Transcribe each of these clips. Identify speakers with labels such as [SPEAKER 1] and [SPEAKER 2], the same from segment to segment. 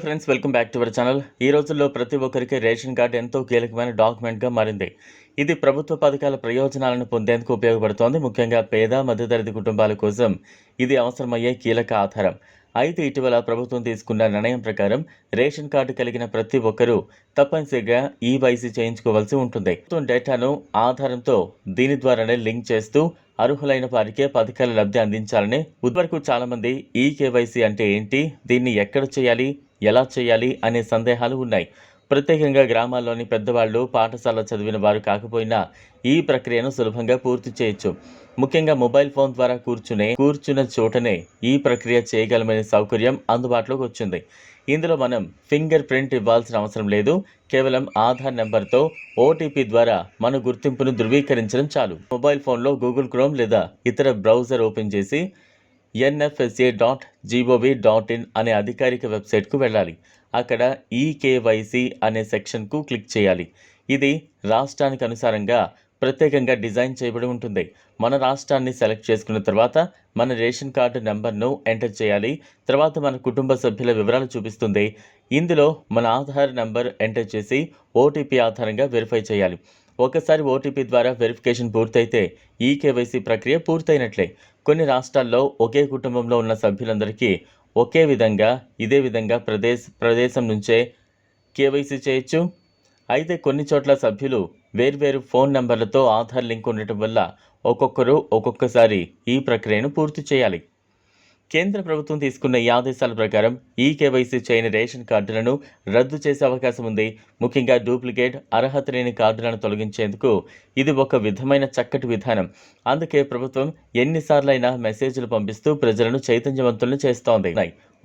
[SPEAKER 1] Friends, welcome back to our channel. ఈ రోజుల్లో ప్రతి ఒక్కరికి రేషన్ కార్డు ఎంతో కీలకమైన డాక్యుమెంట్గా మారింది. ఇది ప్రభుత్వ పథకాల ప్రయోజనాలను పొందేందుకు ఉపయోగపడుతోంది. ముఖ్యంగా పేద మధ్యతరగతి కుటుంబాల కోసం ఇది అవసరమయ్యే కీలక ఆధారం. అయితే ఇటీవల ప్రభుత్వం తీసుకున్న నిర్ణయం ప్రకారం రేషన్ కార్డు కలిగిన ప్రతి ఒక్కరూ తప్పనిసరిగా ఈవైసీ చేయించుకోవాల్సి ఉంటుంది. ప్రభుత్వం డేటాను ఆధారంతో దీని ద్వారానే లింక్ చేస్తూ అర్హులైన వారికే పథకాల లబ్ధి అందించాలని వరకు చాలా మంది ఈ కేవైసీ అంటే ఏంటి, దీన్ని ఎక్కడ చేయాలి, ఎలా చేయాలి అనే సందేహాలు ఉన్నాయి. ప్రత్యేకంగా గ్రామాల్లోని పెద్దవాళ్ళు, పాఠశాల చదివిన వారు కాకపోయినా ఈ ప్రక్రియను సులభంగా పూర్తి చేయొచ్చు. ముఖ్యంగా మొబైల్ ఫోన్ ద్వారా కూర్చున్న చోటనే ఈ ప్రక్రియ చేయగలమనే సౌకర్యం అందుబాటులోకి వచ్చింది. ఇందులో మనం ఫింగర్ ప్రింట్ ఇవ్వాల్సిన అవసరం లేదు. కేవలం ఆధార్ నెంబర్తో ఓటీపీ ద్వారా మన గుర్తింపును ధృవీకరించడం చాలు. మొబైల్ ఫోన్లో గూగుల్ క్రోమ్ లేదా ఇతర బ్రౌజర్ ఓపెన్ చేసి nfsa.gov.in అనే అధికారిక వెబ్సైట్కు వెళ్ళాలి. అక్కడ ఈకేవైసీ అనే సెక్షన్కు క్లిక్ చేయాలి. ఇది రాష్ట్రానికి అనుసారంగా ప్రత్యేకంగా డిజైన్ చేయబడి ఉంటుంది. మన రాష్ట్రాన్ని సెలెక్ట్ చేసుకున్న తర్వాత మన రేషన్ కార్డు నెంబర్ను ఎంటర్ చేయాలి. తర్వాత మన కుటుంబ సభ్యుల వివరాలు చూపిస్తుంది. ఇందులో మన ఆధార్ నెంబర్ ఎంటర్ చేసి ఓటీపీ ఆధారంగా వెరిఫై చేయాలి. ఒకసారి ఓటీపీ ద్వారా వెరిఫికేషన్ పూర్తయితే ఈ కేవైసీ ప్రక్రియ పూర్తయినట్లే. కొన్ని రాష్ట్రాల్లో ఒకే కుటుంబంలో ఉన్న సభ్యులందరికీ ఇదే విధంగా ప్రదేశం నుంచే కేవైసీ చేయొచ్చు. అయితే కొన్ని చోట్ల సభ్యులు వేర్వేరు ఫోన్ నంబర్లతో ఆధార్ లింక్ ఉండటం వల్ల ఒక్కొక్కరు ఒక్కొక్కసారి ఈ ప్రక్రియను పూర్తి చేయాలి. కేంద్ర ప్రభుత్వం తీసుకున్న ఈ ఆదేశాల ప్రకారం ఈ కేవైసీ చేయని రేషన్ కార్డులను రద్దు చేసే అవకాశం ఉంది. ముఖ్యంగా డూప్లికేట్, అర్హత లేని కార్డులను తొలగించేందుకు ఇది ఒక విధమైన చక్కటి విధానం. అందుకే ప్రభుత్వం ఎన్నిసార్లైనా మెసేజ్లు పంపిస్తూ ప్రజలను చైతన్యవంతులను చేస్తోంది.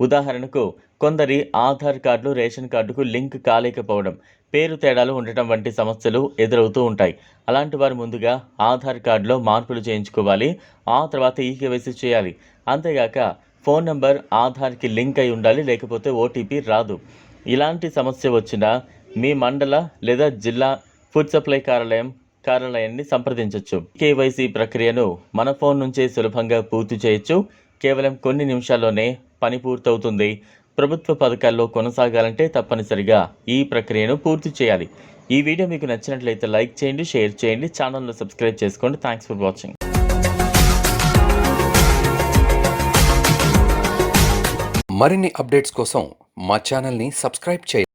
[SPEAKER 1] ఉదాహరణకు, కొందరి ఆధార్ కార్డులు రేషన్ కార్డుకు లింక్ కాలేకపోవడం, పేరు తేడాలు ఉండటం వంటి సమస్యలు ఎదురవుతూ ఉంటాయి. అలాంటి వారు ముందుగా ఆధార్ కార్డులో మార్పులు చేయించుకోవాలి. ఆ తర్వాత ఈ కేవైసీ చేయాలి. అంతేగాక ఫోన్ నంబర్ ఆధార్కి లింక్ అయి ఉండాలి, లేకపోతే ఓటీపీ రాదు. ఇలాంటి సమస్య వచ్చినా మీ మండల లేదా జిల్లా ఫుడ్ సప్లై కార్యాలయాన్ని సంప్రదించవచ్చు. కేవైసీ ప్రక్రియను మన ఫోన్ నుంచే సులభంగా పూర్తి చేయొచ్చు. కేవలం కొన్ని నిమిషాల్లోనే పని పూర్తవుతుంది. ప్రభుత్వ పథకాల్లో కొనసాగాలంటే తప్పనిసరిగా ఈ ప్రక్రియను పూర్తి చేయాలి. ఈ వీడియో మీకు నచ్చినట్లయితే లైక్ చేయండి, షేర్ చేయండి, ఛానల్ను సబ్స్క్రైబ్ చేసుకోండి. Thanks for watching.
[SPEAKER 2] మరిన్ని అప్డేట్స్ కోసం మా ఛానల్ని సబ్స్క్రైబ్ చేయండి.